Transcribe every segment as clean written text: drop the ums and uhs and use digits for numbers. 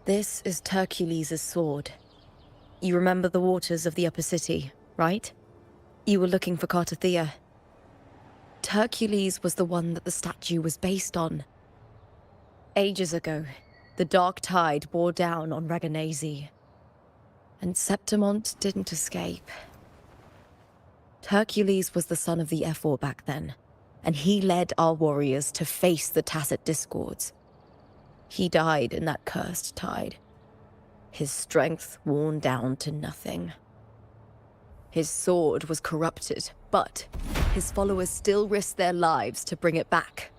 This is Hercules' sword. You remember the waters of the Upper City, right? You were looking for Cartathea. Hercules was the one that the statue was based on. Ages ago, the dark tide bore down on Reganese. And Septimont didn't escape. Hercules was the son of the Ephor back then, and he led our warriors to face the Tacit Discords. He died in that cursed tide, his strength worn down to nothing. His sword was corrupted, but his followers still risked their lives to bring it back.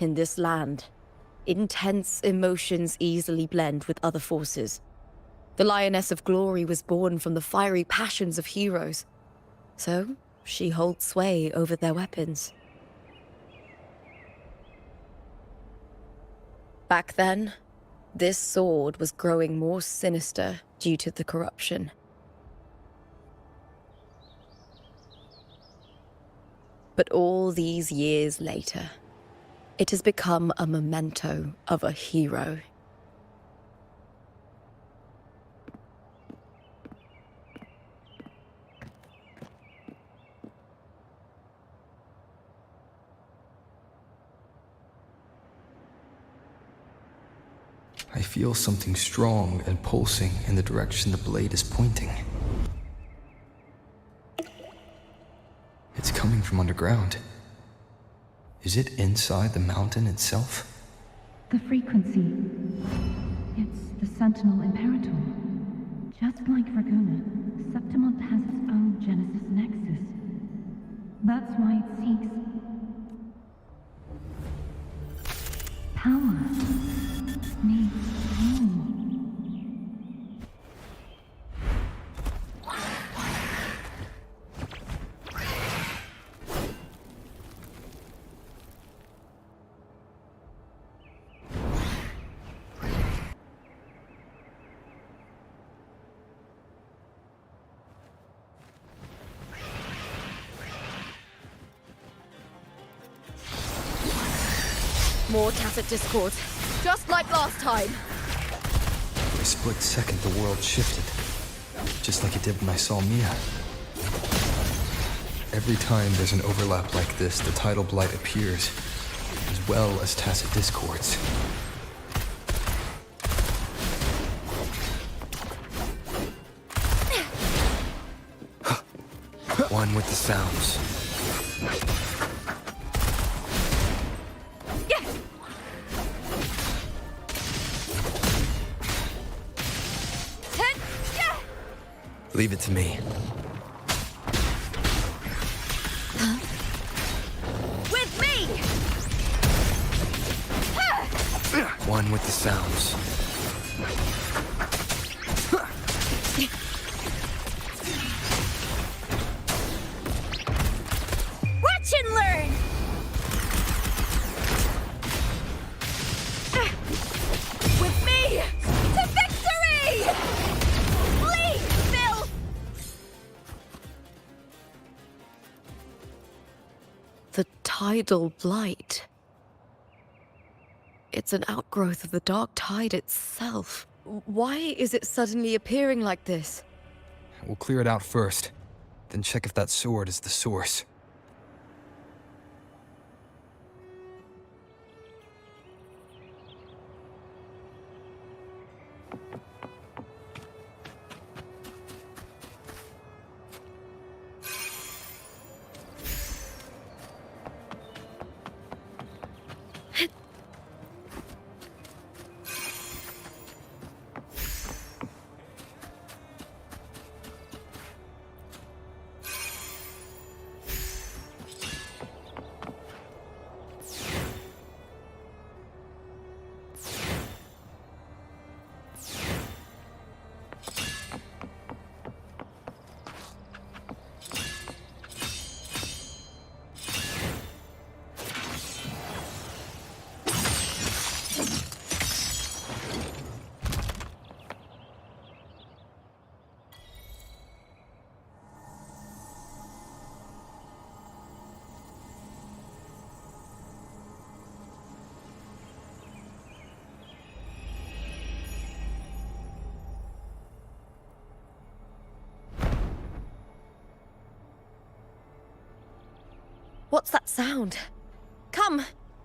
In this land, intense emotions easily blend with other forces. The Lioness of Glory was born from the fiery passions of heroes, so she holds sway over their weapons. Back then, this sword was growing more sinister due to the corruption. But all these years later, it has become a memento of a hero. I feel something strong and pulsing in the direction the blade is pointing. It's coming from underground. Is it inside the mountain itself? The frequency. It's the Sentinel Imperator. Just like Dragona, Septimont has its own Genesis Nexus. That's why it seeks power. Needs home. More Tacit Discords, just like last time. For a split second, the world shifted. Just like it did when I saw Mia. Every time there's an overlap like this, the tidal blight appears, as well as Tacit Discords. One with the sounds. Leave it to me. With me! One with the sounds. Watch and learn! With me! To victory! The tidal blight. It's an outgrowth of the dark tide itself. Why is it suddenly appearing like this? We'll clear it out first, then check if that sword is the source. What's that sound? Come!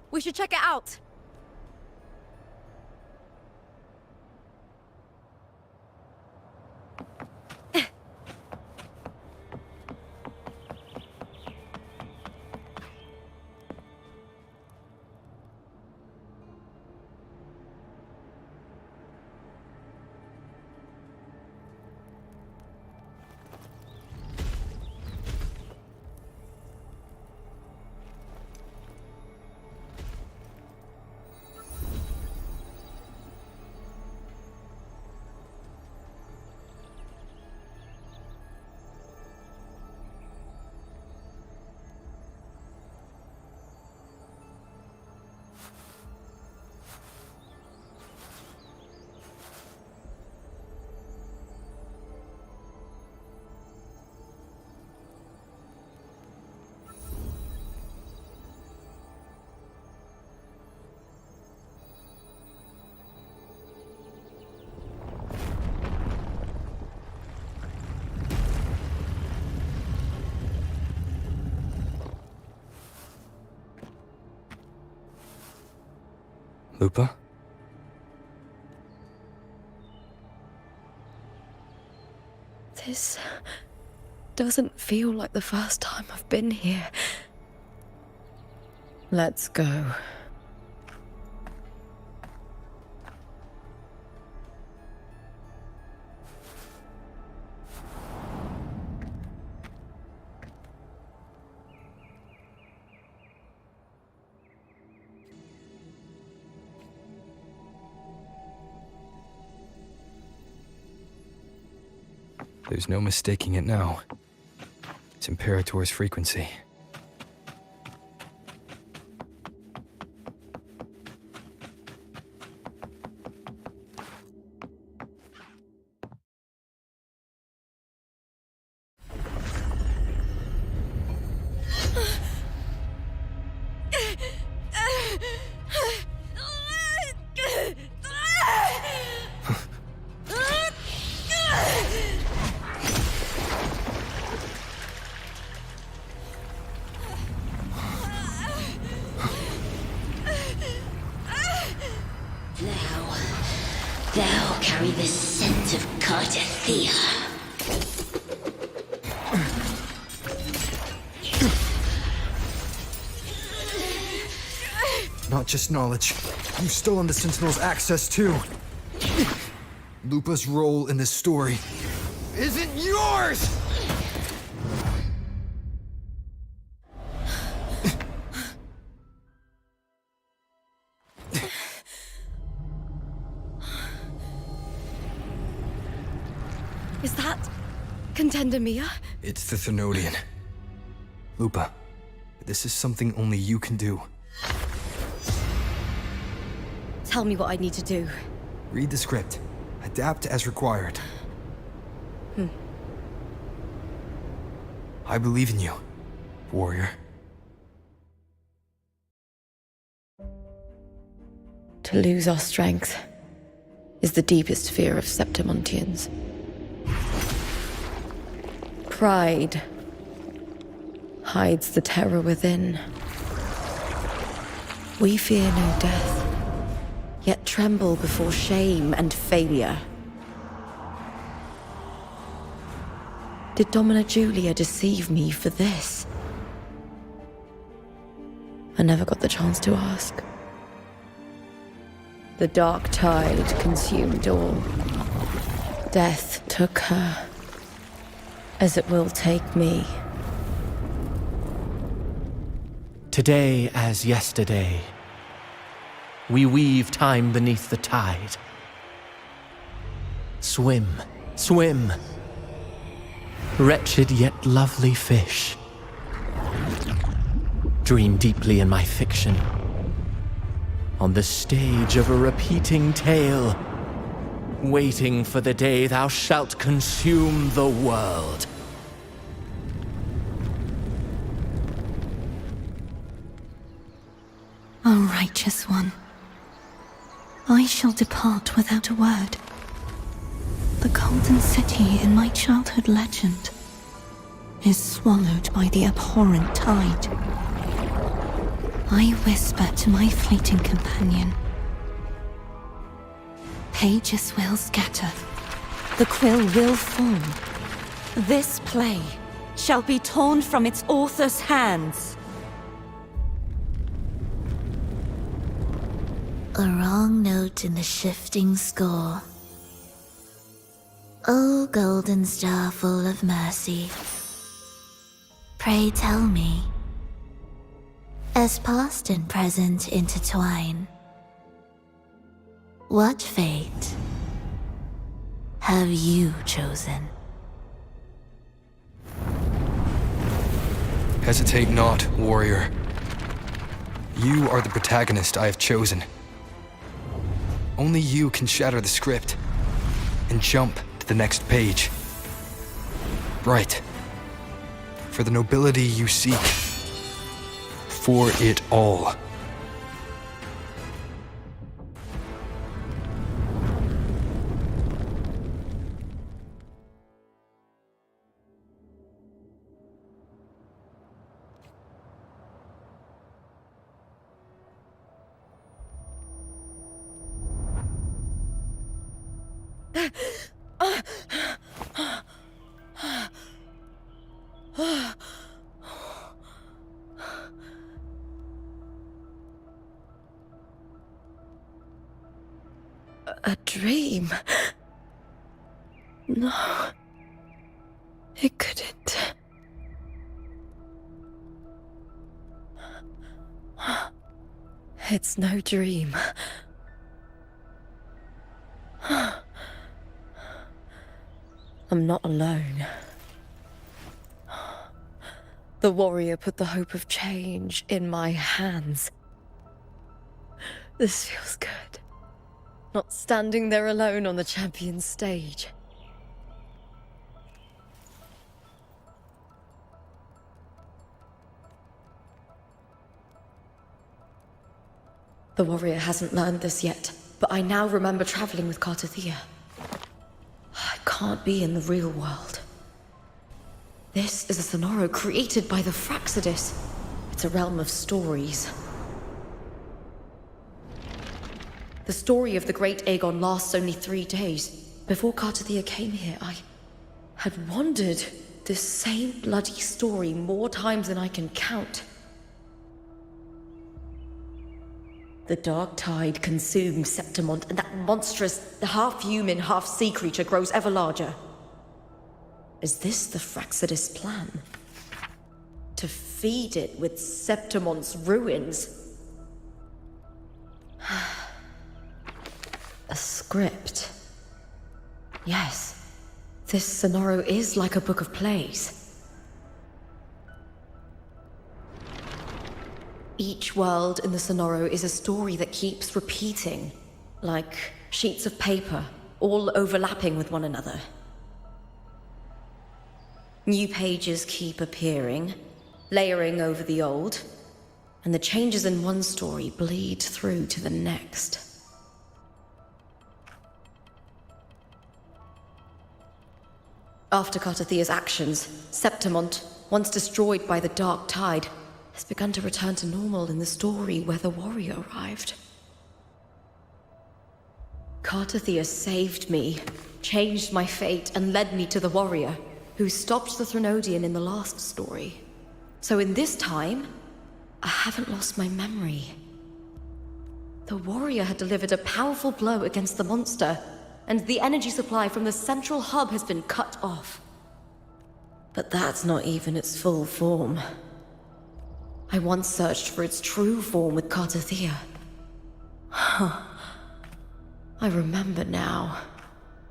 We should check it out! Lupa? This doesn't feel like the first time I've been here. Let's go. There's no mistaking it now. It's Imperator's frequency. Thou carry the scent of Cardathia. Not just knowledge. You've stolen the Sentinel's access too. Lupa's role in this story isn't yours! Is that Contender Mia? It's the Thenodian. Lupa, this is something only you can do. Tell me what I need to do. Read the script. Adapt as required. I believe in you, warrior. To lose our strength is the deepest fear of Septimontians. Pride hides the terror within. We fear no death, yet tremble before shame and failure. Did Domina Julia deceive me for this? I never got the chance to ask. The dark tide consumed all. Death took her, as it will take me. Today as yesterday, we weave time beneath the tide. Swim, swim, wretched yet lovely fish. Dream deeply in my fiction, on the stage of a repeating tale, waiting for the day thou shalt consume the world. O righteous one, I shall depart without a word. The golden city in my childhood legend, is swallowed by the abhorrent tide. I whisper to my fleeting companion. Pages will scatter. The quill will form. This play shall be torn from its author's hands. A wrong note in the shifting score. O golden star full of mercy, pray tell me, as past and present intertwine, what fate have you chosen? Hesitate not, warrior. You are the protagonist I have chosen. Only you can shatter the script and jump to the next page. Right. For the nobility you seek. For it all. A dream? No. It couldn't. It's no dream. I'm not alone. The warrior put the hope of change in my hands. This feels good. Not standing there alone on the champion's stage. The warrior hasn't learned this yet, but I now remember traveling with Cartathea. I can't be in the real world. This is a Sonoro created by the Fraxidus. It's a realm of stories. The story of the great Aegon lasts only 3 days. Before Cartathea came here, I had wandered this same bloody story more times than I can count. The dark tide consumes Septimont, and that monstrous, half-human, half-sea creature grows ever larger. Is this the Fraxidus plan? To feed it with Septimont's ruins? A script. Yes, this Sonoro is like a book of plays. Each world in the Sonoro is a story that keeps repeating, like sheets of paper, all overlapping with one another. New pages keep appearing, layering over the old, and the changes in one story bleed through to the next. After Cartathea's actions, Septimont, once destroyed by the dark tide, has begun to return to normal in the story where the warrior arrived. Cartathea saved me, changed my fate, and led me to the warrior, who stopped the Threnodian in the last story. So in this time, I haven't lost my memory. The warrior had delivered a powerful blow against the monster, and the energy supply from the central hub has been cut off. But that's not even its full form. I once searched for its true form with Cartathea. I remember now.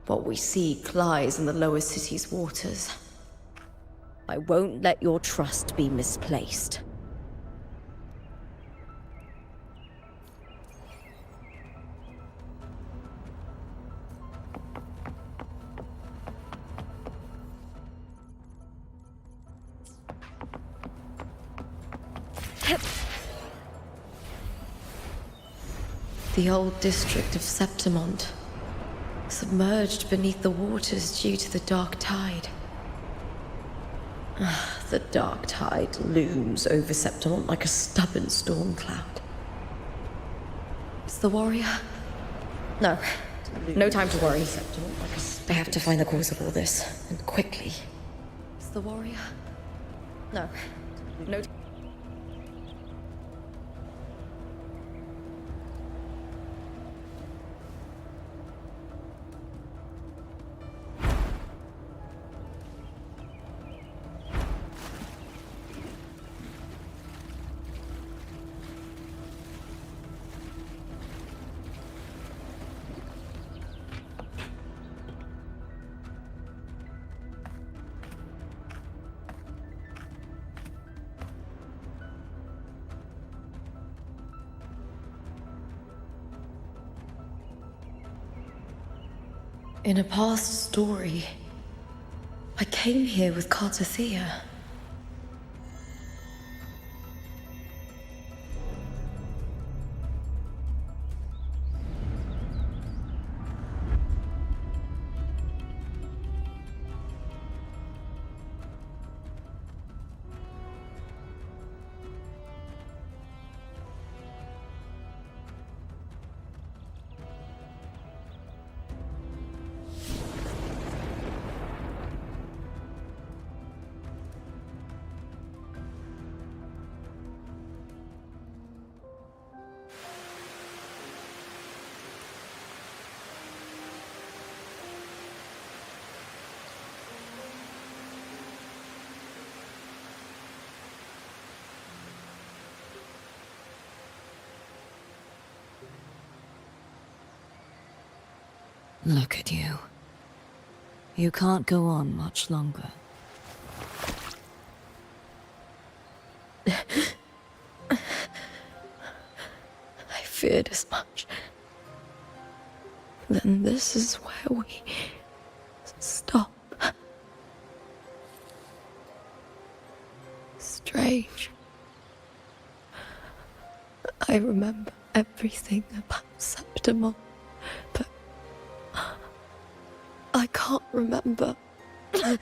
What we seek lies in the lower city's waters. I won't let your trust be misplaced. The old district of Septimont, submerged beneath the waters due to the dark tide. The dark tide looms over Septimont like a stubborn storm cloud. It's the warrior? No. No time to worry. I have to find the cause of all this, and quickly. It's the warrior? No. No. In a past story, I came here with Cartothea. Look at you. You can't go on much longer. I feared as much. Then this is where we stop. Strange. I remember everything about Septimont, but I can't remember. I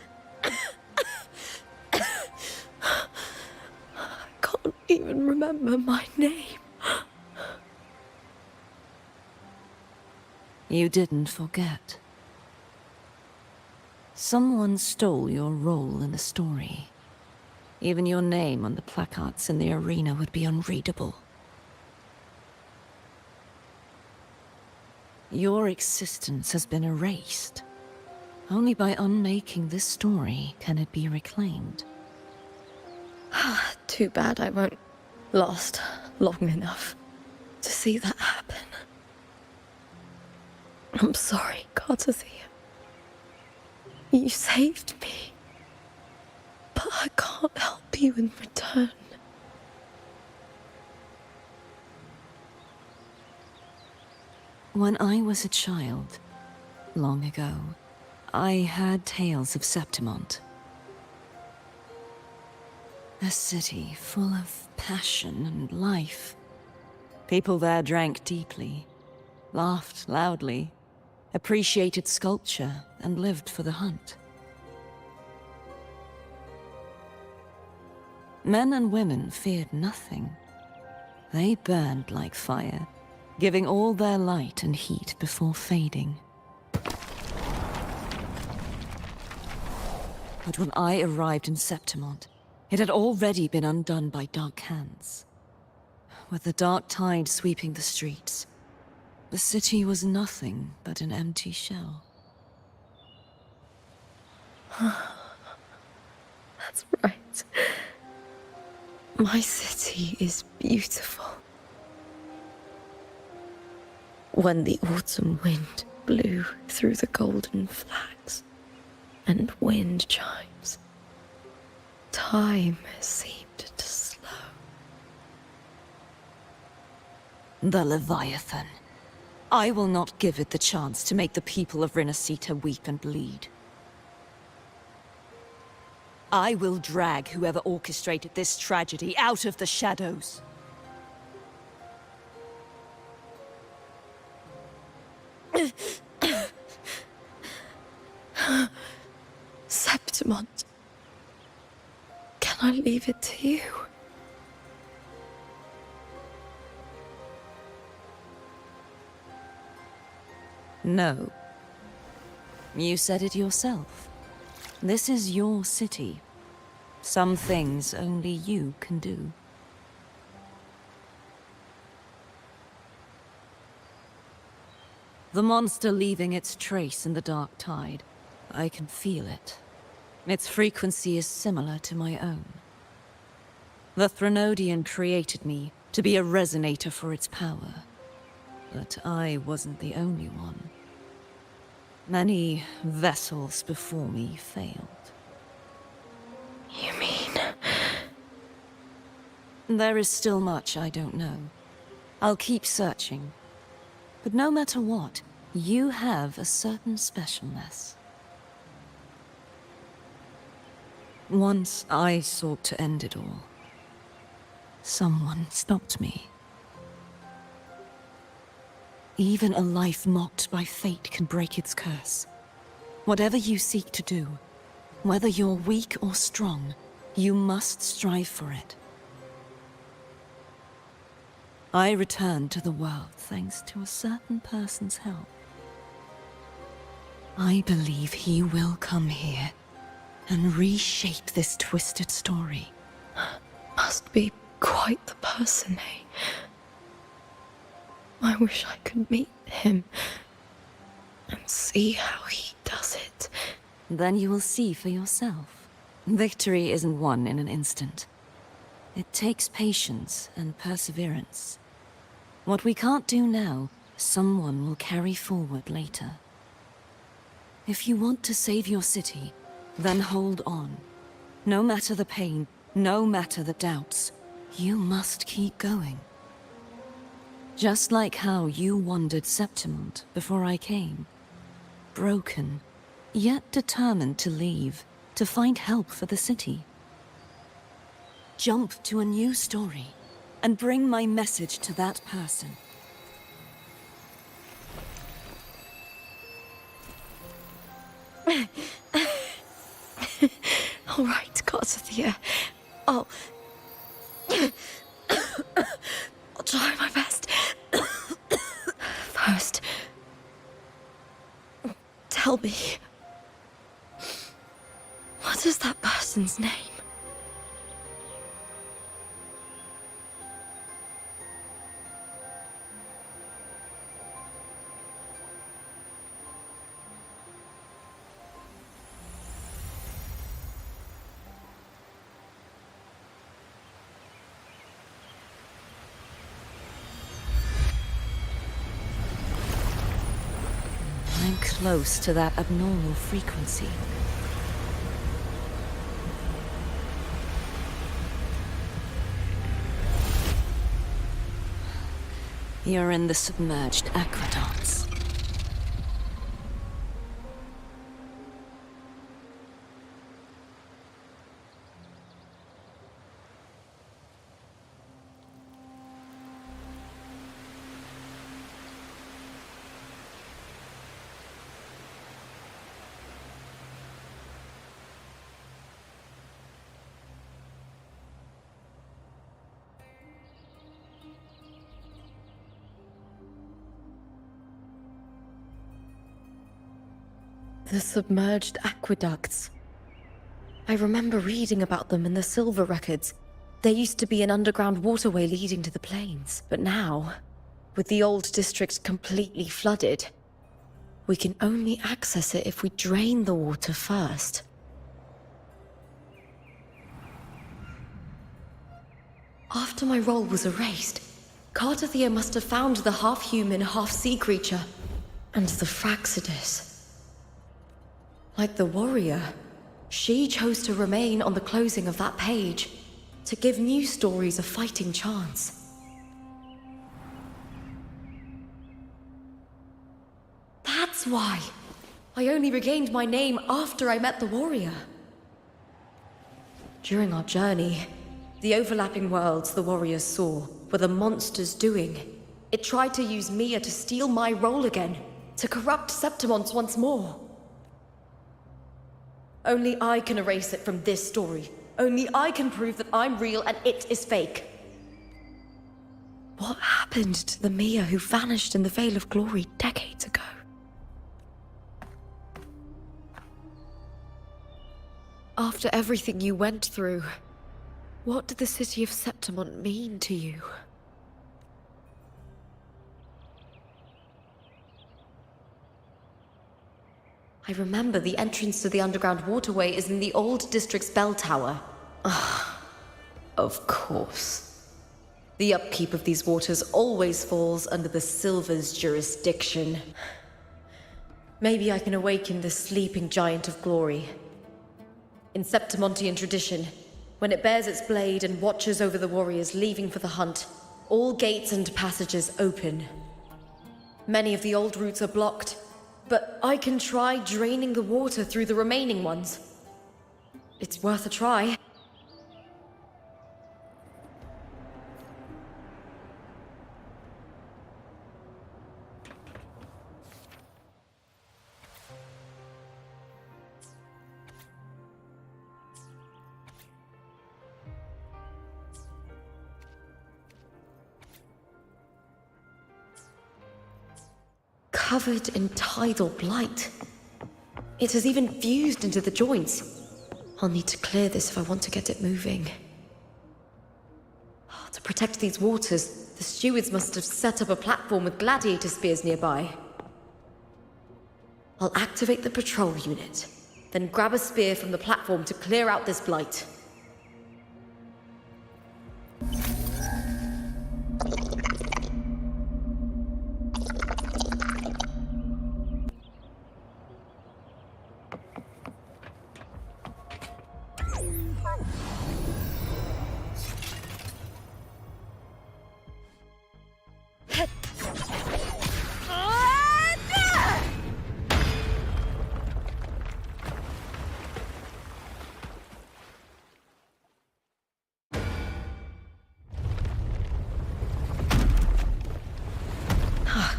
can't even remember my name. You didn't forget. Someone stole your role in the story. Even your name on the placards in the arena would be unreadable. Your existence has been erased. Only by unmaking this story can it be reclaimed. Too bad I won't last long enough to see that happen. I'm sorry, Cartothea. You saved me. But I can't help you in return. When I was a child, long ago, I had tales of Septimont. A city full of passion and life. People there drank deeply, laughed loudly, appreciated sculpture, and lived for the hunt. Men and women feared nothing. They burned like fire, giving all their light and heat before fading. But when I arrived in Septimont, it had already been undone by dark hands. With the dark tide sweeping the streets, the city was nothing but an empty shell. That's right. My city is beautiful. When the autumn wind blew through the golden flags and wind chimes, time seemed to slow. The Leviathan. I will not give it the chance to make the people of Rinascita weep and bleed. I will drag whoever orchestrated this tragedy out of the shadows. Septimont. I leave it to you. No. You said it yourself. This is your city. Some things only you can do. The monster leaving its trace in the dark tide. I can feel it. Its frequency is similar to my own. The Threnodian created me to be a resonator for its power. But I wasn't the only one. Many vessels before me failed. You mean? There is still much I don't know. I'll keep searching. But no matter what, you have a certain specialness. Once I sought to end it all. Someone stopped me. Even a life mocked by fate can break its curse. Whatever you seek to do, whether you're weak or strong, you must strive for it. I returned to the world thanks to a certain person's help. I believe he will come here and reshape this twisted story. Must be quite the person, eh? I wish I could meet him and see how he does it. Then you will see for yourself. Victory isn't won in an instant. It takes patience and perseverance. What we can't do now, someone will carry forward later. If you want to save your city, then hold on. No matter the pain, no matter the doubts, you must keep going. Just like how you wandered Septimont before I came. Broken, yet determined to leave, to find help for the city. Jump to a new story, and bring my message to that person. All right, Garcia. I'll try my best. First, tell me, what is that person's name? I'm close to that abnormal frequency. You're in the submerged aqueducts. The submerged aqueducts. I remember reading about them in the Silver records. There used to be an underground waterway leading to the plains. But now, with the old district completely flooded, we can only access it if we drain the water first. After my role was erased, Cartathea must have found the half-human, half-sea creature, and the Fraxidus. Like the warrior, she chose to remain on the closing of that page, to give new stories a fighting chance. That's why I only regained my name after I met the warrior. During our journey, the overlapping worlds the warriors saw were the monster's doing. It tried to use Mia to steal my role again, to corrupt Septimont once more. Only I can erase it from this story, Only I can prove that I'm real and it is fake. What happened to the Mia who vanished in the Veil of Glory decades ago? After everything you went through, what did the city of Septimont mean to you? I remember the entrance to the underground waterway is in the old district's bell tower. Of course. The upkeep of these waters always falls under the Silver's jurisdiction. Maybe I can awaken the sleeping giant of glory. In Septimontian tradition, when it bears its blade and watches over the warriors leaving for the hunt, all gates and passages open. Many of the old routes are blocked, but I can try draining the water through the remaining ones. It's worth a try. Covered in tidal blight. It has even fused into the joints. I'll need to clear this if I want to get it moving. To protect these waters, the stewards must have set up a platform with gladiator spears nearby. I'll activate the patrol unit, then grab a spear from the platform to clear out this blight.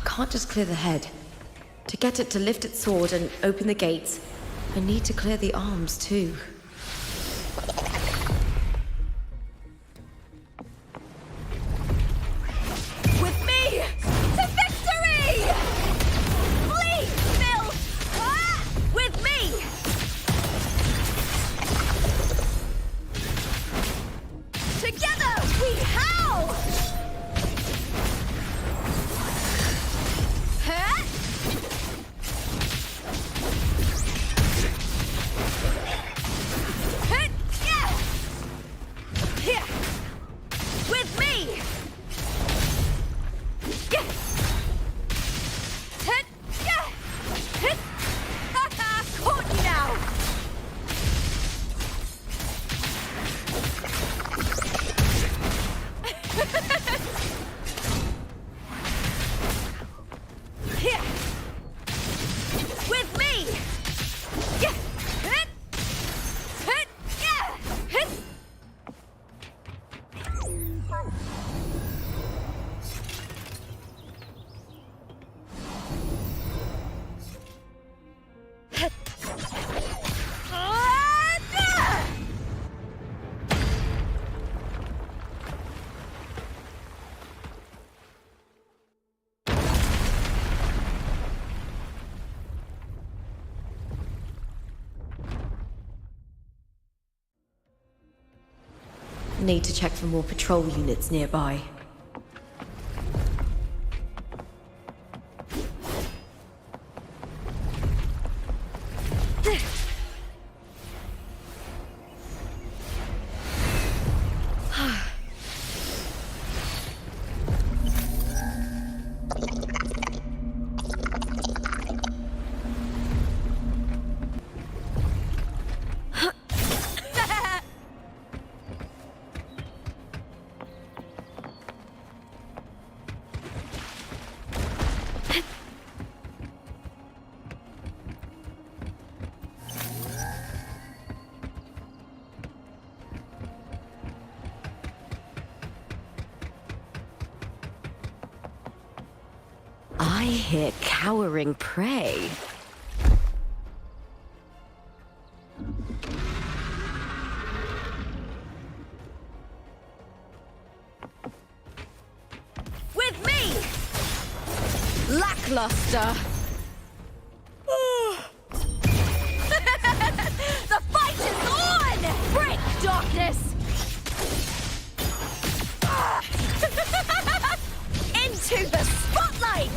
Can't just clear the head. To get it to lift its sword and open the gates, I need to clear the arms too. With me to victory! Flee, Phil! With me! Together we howl! Need to check for more patrol units nearby. I hear cowering prey. lackluster. The fight is on! Break, darkness! Into the spotlight!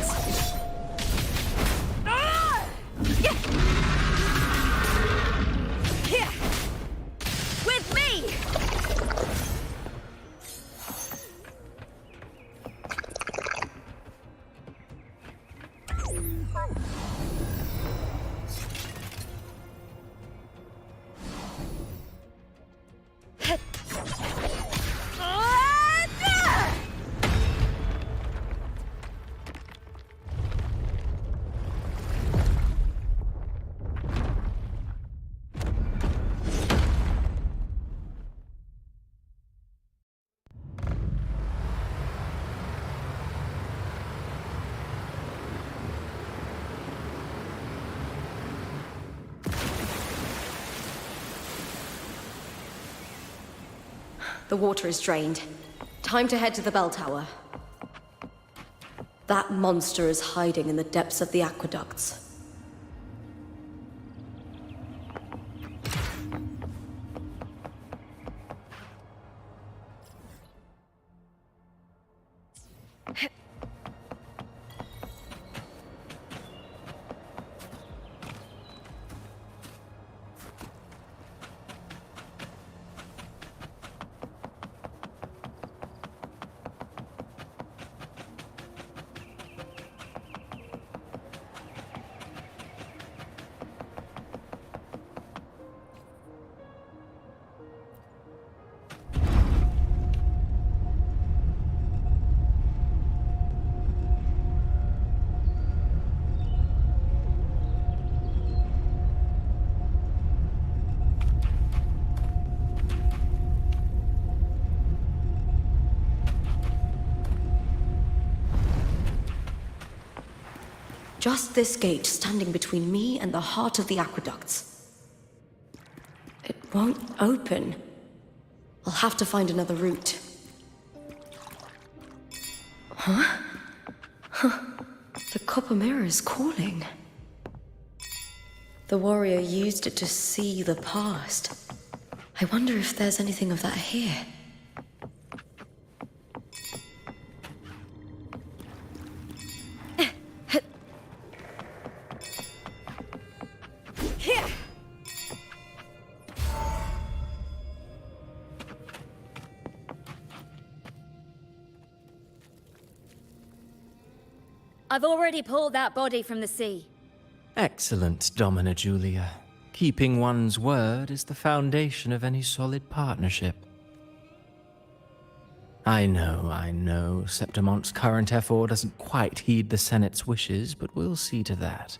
With me! The water is drained. Time to head to the bell tower. That monster is hiding in the depths of the aqueducts. Just this gate standing between me and the heart of the aqueducts. It won't open. I'll have to find another route. Huh? The copper mirror is calling. The warrior used it to see the past. I wonder if there's anything of that here. I've already pulled that body from the sea. Excellent, Domina Julia. Keeping one's word is the foundation of any solid partnership. I know, Septimon's current effort doesn't quite heed the Senate's wishes, but we'll see to that.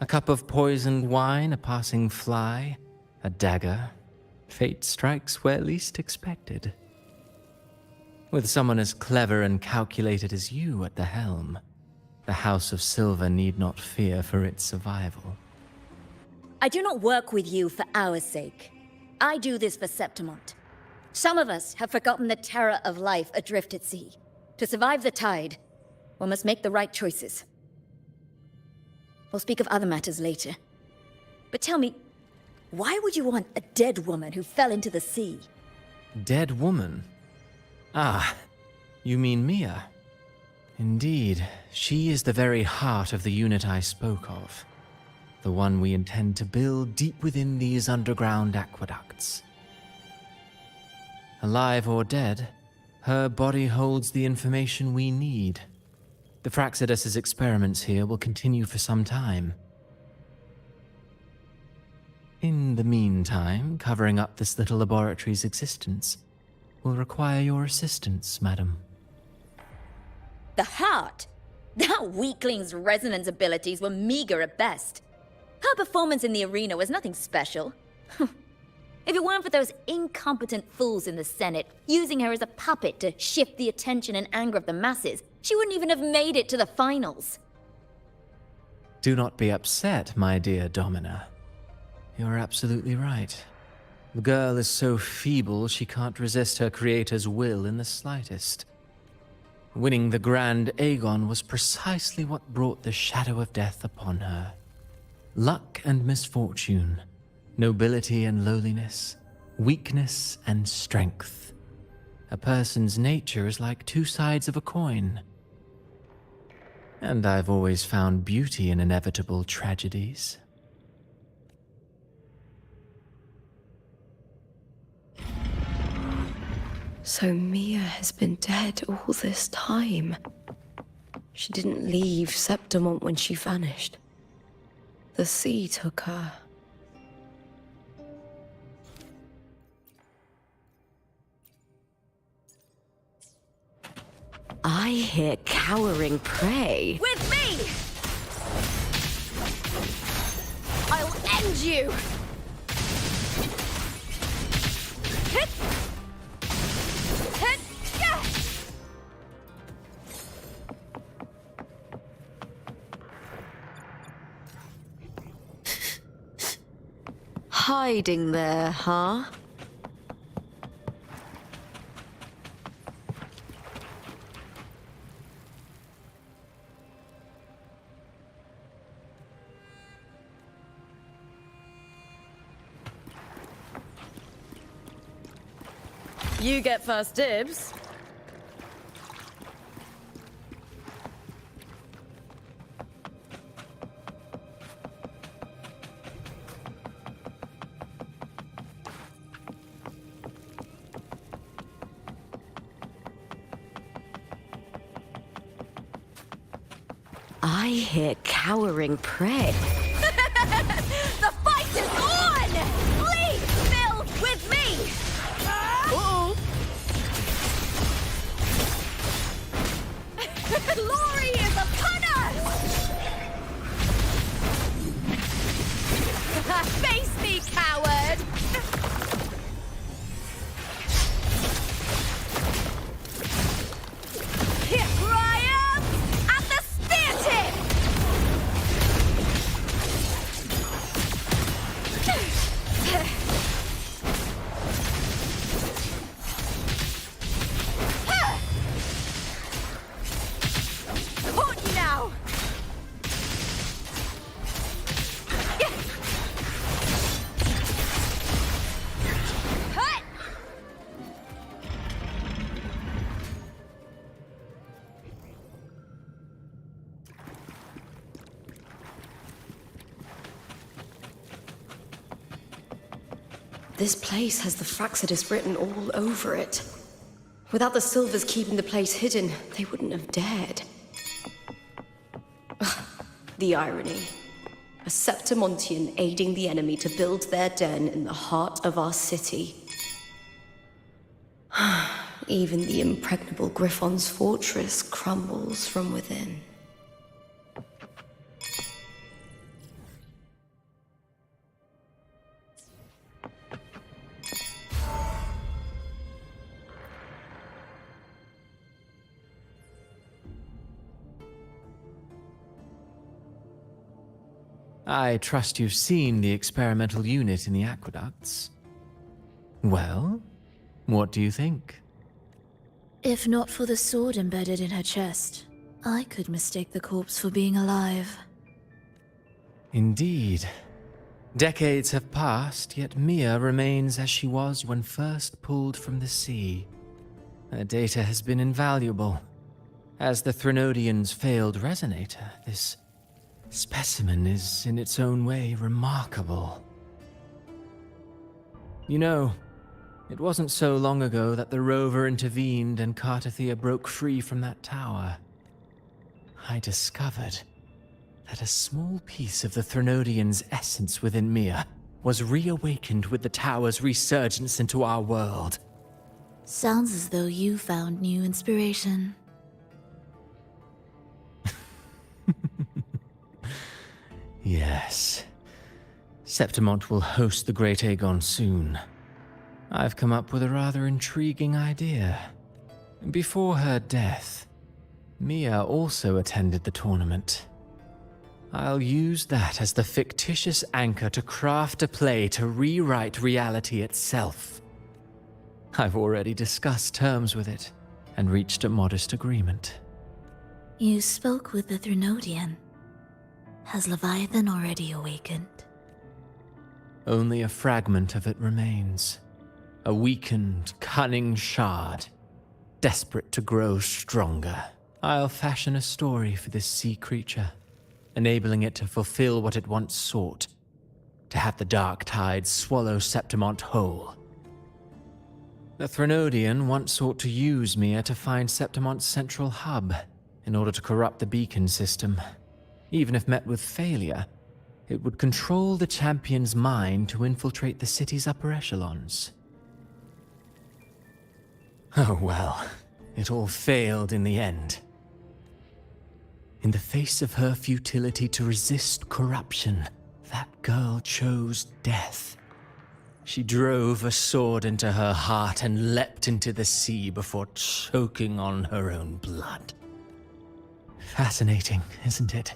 A cup of poisoned wine, a passing fly, a dagger. Fate strikes where least expected. With someone as clever and calculated as you at the helm, the House of Silver need not fear for its survival. I do not work with you for our sake. I do this for Septimont. Some of us have forgotten the terror of life adrift at sea. To survive the tide, one must make the right choices. We'll speak of other matters later. But tell me, why would you want a dead woman who fell into the sea? Dead woman? Ah, you mean Mia? Indeed, she is the very heart of the unit I spoke of. The one we intend to build deep within these underground aqueducts. Alive or dead, her body holds the information we need. The Fraxidus' experiments here will continue for some time. In the meantime, covering up this little laboratory's existence will require your assistance, madam. The heart? That weakling's resonance abilities were meager at best. Her performance in the arena was nothing special. If it weren't for those incompetent fools in the Senate using her as a puppet to shift the attention and anger of the masses, she wouldn't even have made it to the finals. Do not be upset, my dear Domina. You're absolutely right. The girl is so feeble she can't resist her creator's will in the slightest. Winning the Grand Aegon was precisely what brought the shadow of death upon her. Luck and misfortune, nobility and lowliness, weakness and strength. A person's nature is like two sides of a coin. And I've always found beauty in inevitable tragedies. So Mia has been dead all this time. She didn't leave Septimont when she vanished. The sea took her. I hear cowering prey. With me! I'll end you! Hit! Hit! Yeah! Hiding there, huh? You get first dibs. I hear cowering prey. The fight is on! Flee, Phil, with me! Uh-oh. Glory is upon us! Face me, coward! Triumph at the spear tip! Caught you now! Hut! This place has the Fraxidus written all over it. Without the Silvers keeping the place hidden, they wouldn't have dared. The irony. A Septimontian aiding the enemy to build their den in the heart of our city. Even the impregnable Griffon's fortress crumbles from within. I trust you've seen the experimental unit in the aqueducts. Well, what do you think? If not for the sword embedded in her chest, I could mistake the corpse for being alive. Indeed. Decades have passed, yet Mia remains as she was when first pulled from the sea. Her data has been invaluable. As the Threnodian's failed resonator, this specimen is, in its own way, remarkable. You know, it wasn't so long ago that the rover intervened and Cartathea broke free from that tower. I discovered that a small piece of the Threnodian's essence within Mia was reawakened with the tower's resurgence into our world. Sounds as though you found new inspiration. Yes. Septimont will host the Great Aegon soon. I've come up with a rather intriguing idea. Before her death, Mia also attended the tournament. I'll use that as the fictitious anchor to craft a play to rewrite reality itself. I've already discussed terms with it, and reached a modest agreement. You spoke with the Threnodian. Has Leviathan already awakened? Only a fragment of it remains. A weakened, cunning shard, desperate to grow stronger. I'll fashion a story for this sea creature, enabling it to fulfill what it once sought, to have the dark tide swallow Septimont whole. The Threnodian once sought to use Mia to find Septimont's central hub in order to corrupt the beacon system. Even if met with failure, it would control the champion's mind to infiltrate the city's upper echelons. Oh well, it all failed in the end. In the face of her futility to resist corruption, that girl chose death. She drove a sword into her heart and leapt into the sea before choking on her own blood. Fascinating, isn't it?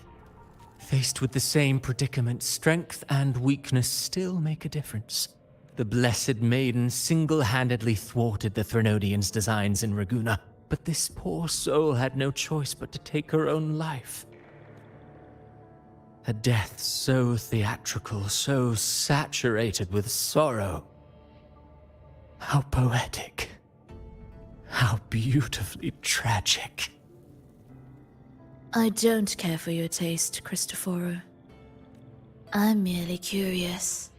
Faced with the same predicament, strength and weakness still make a difference. The Blessed Maiden single-handedly thwarted the Threnodian's designs in Raguna, but this poor soul had no choice but to take her own life. A death so theatrical, so saturated with sorrow. How poetic. How beautifully tragic. I don't care for your taste, Cristoforo. I'm merely curious.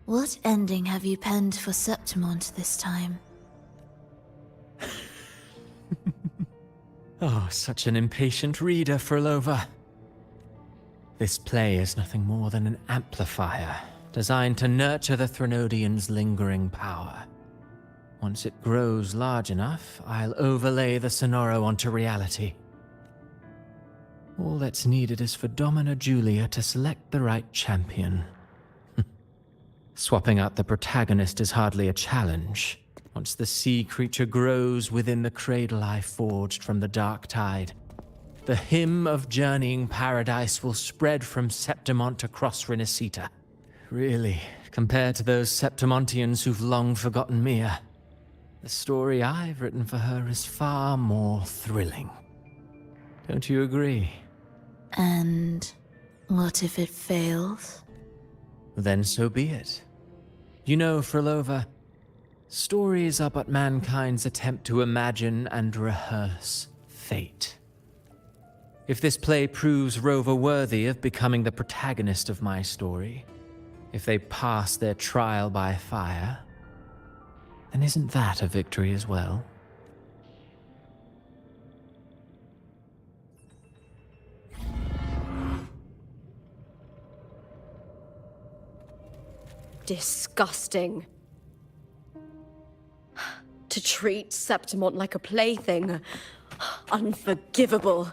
What ending have you penned for Septimont this time? Oh, such an impatient reader, Frolova. This play is nothing more than an amplifier, designed to nurture the Threnodian's lingering power. Once it grows large enough, I'll overlay the Sonoro onto reality. All that's needed is for Domina Julia to select the right champion. Swapping out the protagonist is hardly a challenge. Once the sea creature grows within the cradle I forged from the dark tide, the hymn of journeying paradise will spread from Septimont across Renacita. Really, compared to those Septimontians who've long forgotten Mia, the story I've written for her is far more thrilling. Don't you agree? And what if it fails? Then so be it. You know, Frolova, stories are but mankind's attempt to imagine and rehearse fate. If this play proves Rover worthy of becoming the protagonist of my story, if they pass their trial by fire, then isn't that a victory as well? Disgusting. To treat Septimont like a plaything. Unforgivable.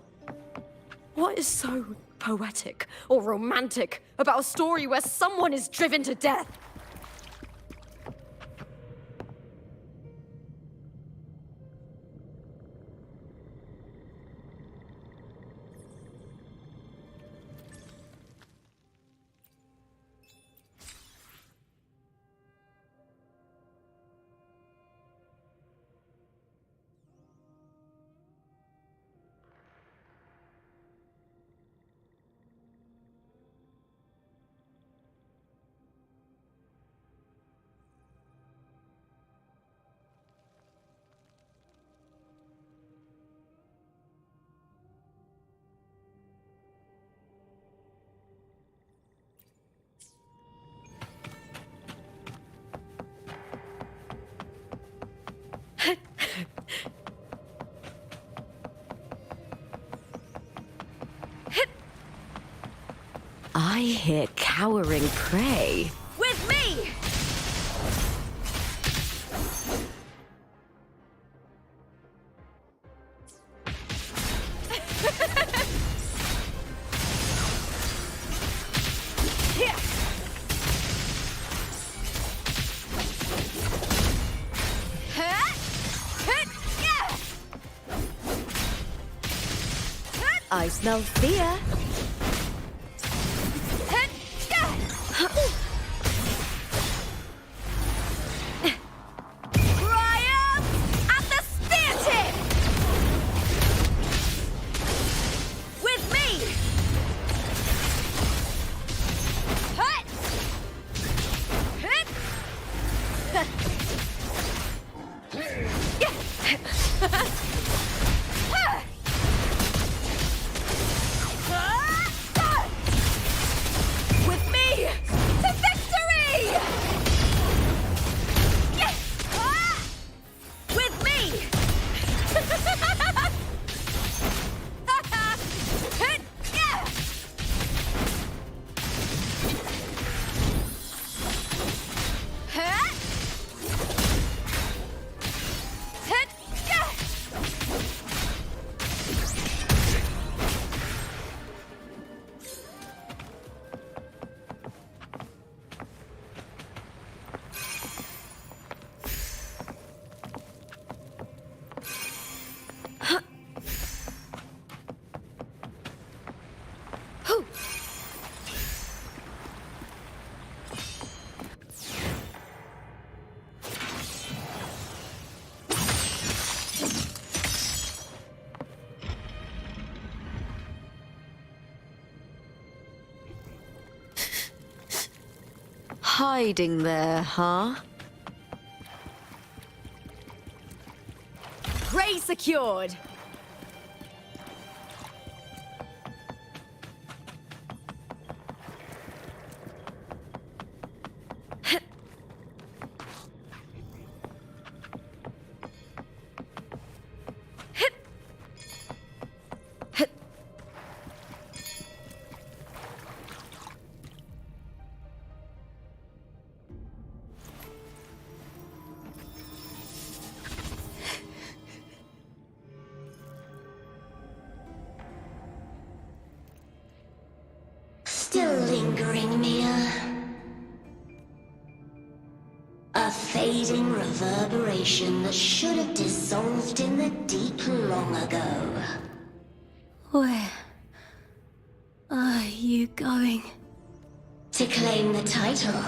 What is so poetic or romantic about a story where someone is driven to death? I hear cowering prey. With me! I smell fear. Triumph at the spear tip! hiding there, huh? Prey secured! Still lingering, Mia. A fading reverberation that should have dissolved in the deep long ago. Where are you going? To claim the title.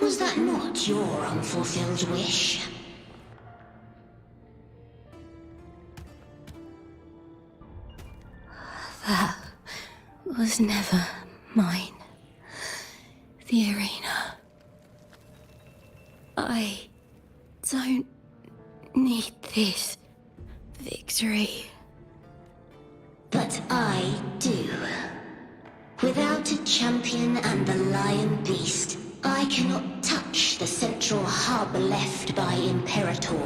Was that not your unfulfilled wish? That was never mine. The arena. I don't need this victory. But I do. Without a champion and the lion beast, I cannot touch the central hub left by Imperator.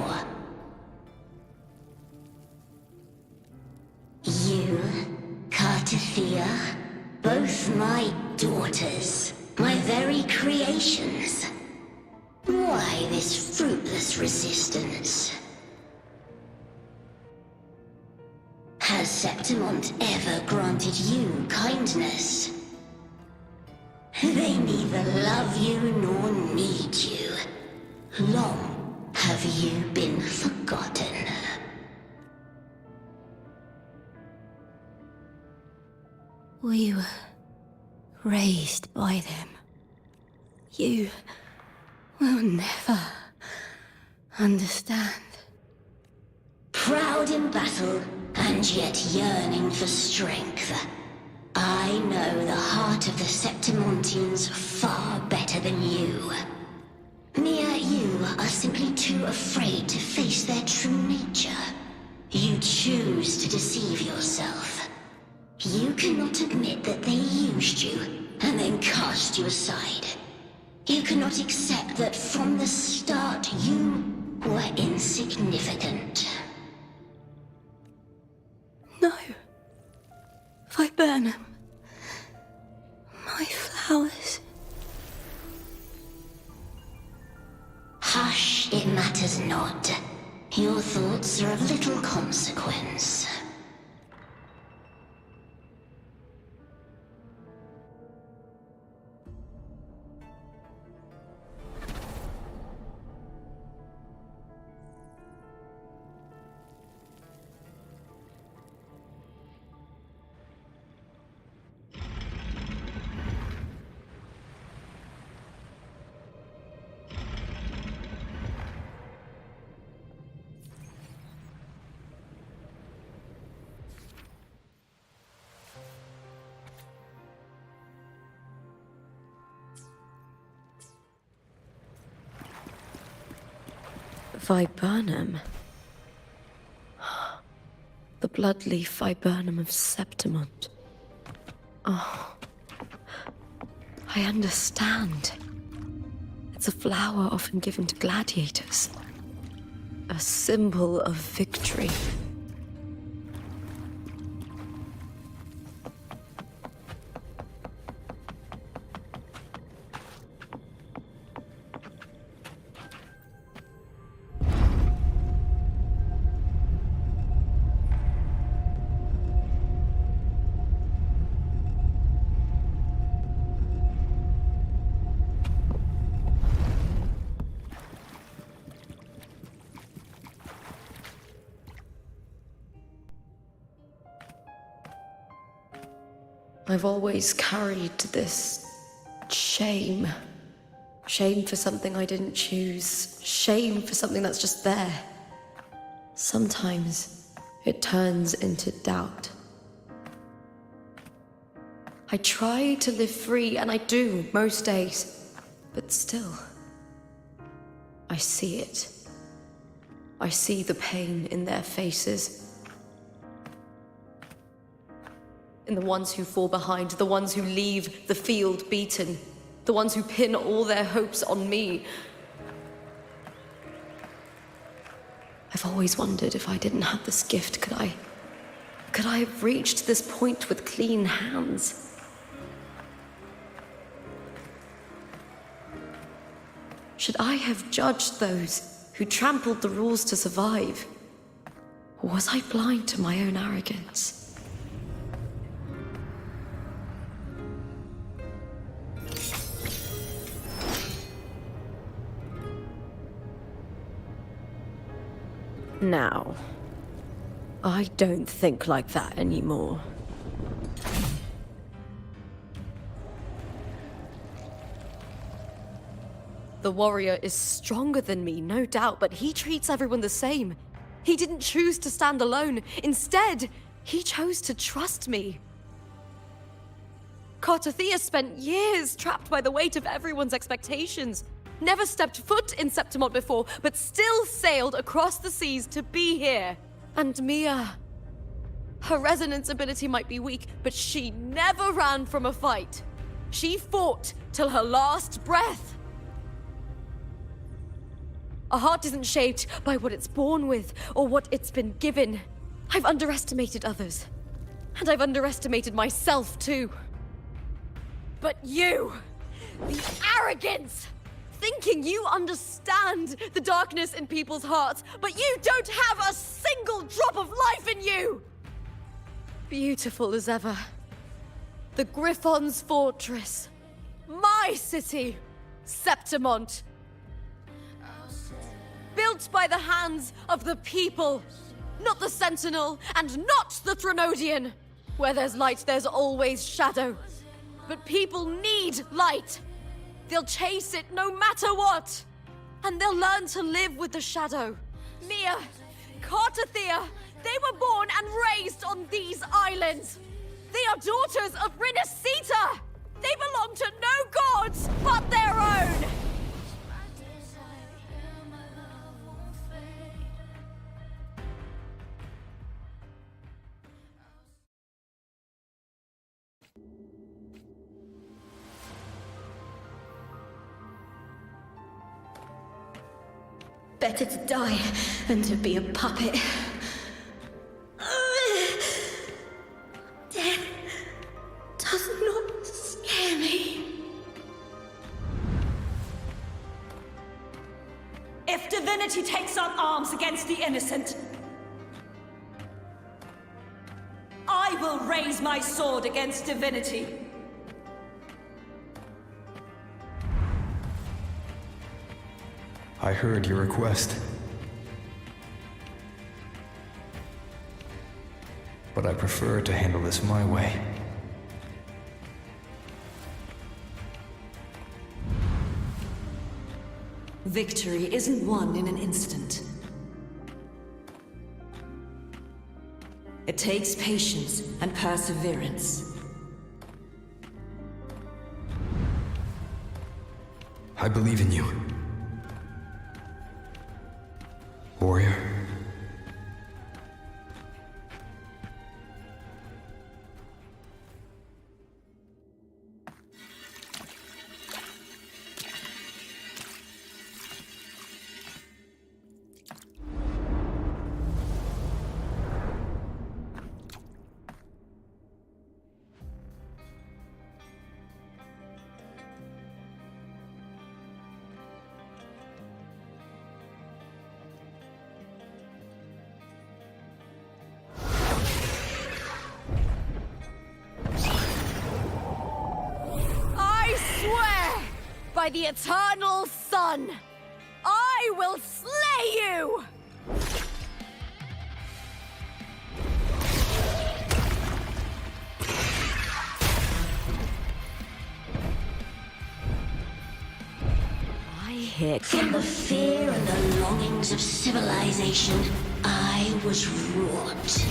You, Cartithia, both my daughters, my very creations. Why this fruitless resistance? Has Septimont ever granted you kindness? They neither love you nor need you. Long have you been forgotten. We were raised by them. You will never understand. Proud in battle, and yet yearning for strength. I know the heart of the Septimontians far better than you. Mia, you are simply too afraid to face their true nature. You choose to deceive yourself. You cannot admit that they used you, and then cast you aside. You cannot accept that from the start you were insignificant. No. Viburnum. My flowers. Hush, it matters not. Your thoughts are of little consequence. Viburnum. The bloodleaf viburnum of Septimont. Oh. I understand. It's a flower often given to gladiators. A symbol of victory. I've always carried this shame. Shame for something I didn't choose. Shame for something that's just there. Sometimes it turns into doubt. I try to live free, and I do most days. But still, I see it. I see the pain in their faces. In the ones who fall behind, the ones who leave the field beaten, the ones who pin all their hopes on me. I've always wondered if I didn't have this gift, could I have reached this point with clean hands? Should I have judged those who trampled the rules to survive? Or was I blind to my own arrogance? Now, I don't think like that anymore. The warrior is stronger than me, no doubt, but he treats everyone the same. He didn't choose to stand alone. Instead, he chose to trust me. Cartothea spent years trapped by the weight of everyone's expectations. Never stepped foot in Septimont before, but still sailed across the seas to be here. And Mia... her resonance ability might be weak, but she never ran from a fight. She fought till her last breath. A heart isn't shaped by what it's born with, or what it's been given. I've underestimated others. And I've underestimated myself, too. But you... the arrogance! Thinking you understand the darkness in people's hearts, but you don't have a single drop of life in you! Beautiful as ever. The Griffon's fortress. My city, Septimont. Built by the hands of the people. Not the Sentinel, and not the Threnodian. Where there's light, there's always shadow. But people need light. They'll chase it no matter what. And they'll learn to live with the shadow. Mia, Cartothea, they were born and raised on these islands. They are daughters of Rinascita. They belong to no gods but their own. Better to die than to be a puppet. Death does not scare me. If divinity takes up arms against the innocent, I will raise my sword against divinity. I heard your request. But I prefer to handle this my way. Victory isn't won in an instant. It takes patience and perseverance. I believe in you. Warrior. By the eternal sun, I will slay you! I hear From the fear and the longings of civilization, I was wrought.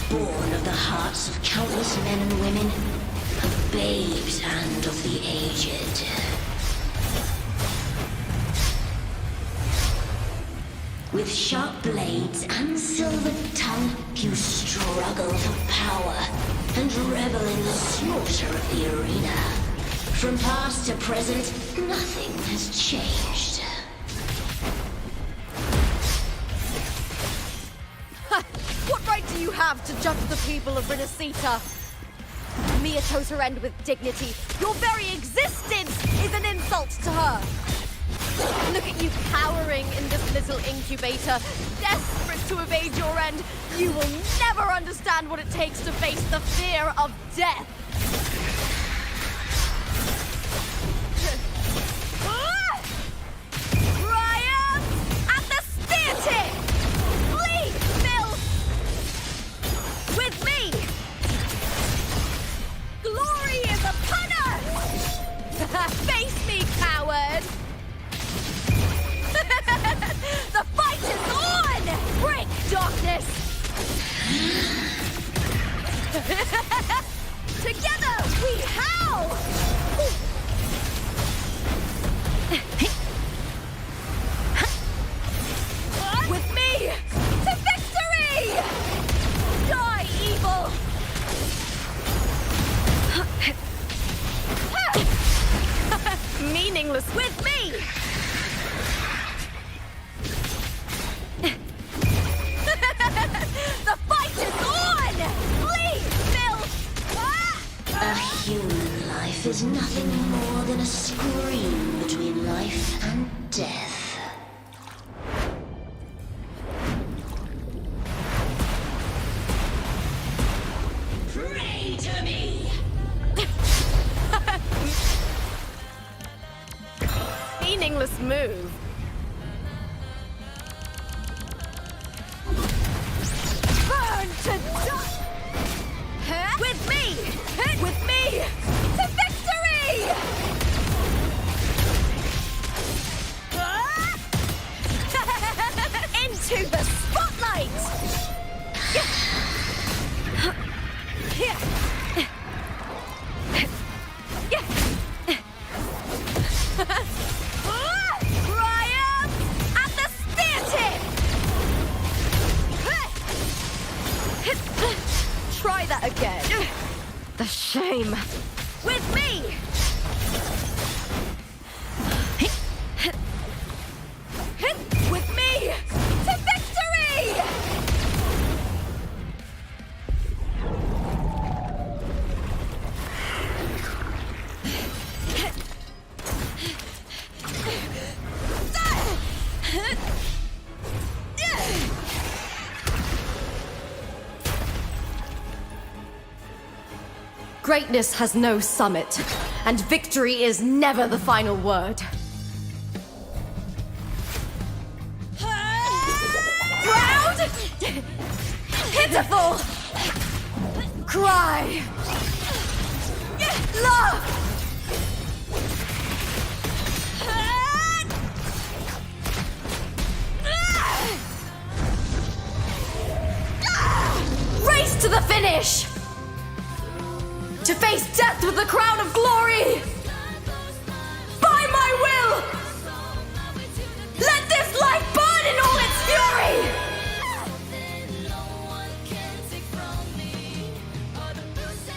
Born of the hearts of countless men and women, of babes and of the aged. With sharp blades and silver tongue, you struggle for power and revel in the slaughter of the arena. From past to present, nothing has changed. What right do you have to judge the people of Renacita? Mia chose her end with dignity. Your very existence is an insult to her. Look at you cowering in this little incubator, desperate to evade your end. You will never understand what it takes to face the fear of death. Triumph at the spear tip! Bleed, Phil! With me! Glory is upon us! Face me, coward! The fight is on! Break, darkness! Together we howl! With me to victory! Die, evil! Meaningless with me! The fight is on! Please, Phil! A human life is nothing more than a scream between life and death. Pray to me! Meaningless move. Burn to dust! With me! With me! To victory! Into the spotlight! Triumph at the spear tip! Try that again. The shame. With me! With me! To victory! Greatness has no summit, and victory is never the final word. Proud! Pitiful! Cry! Love! Race to the finish! To face death with the crown of glory! By my will! Let this life burn in all its fury!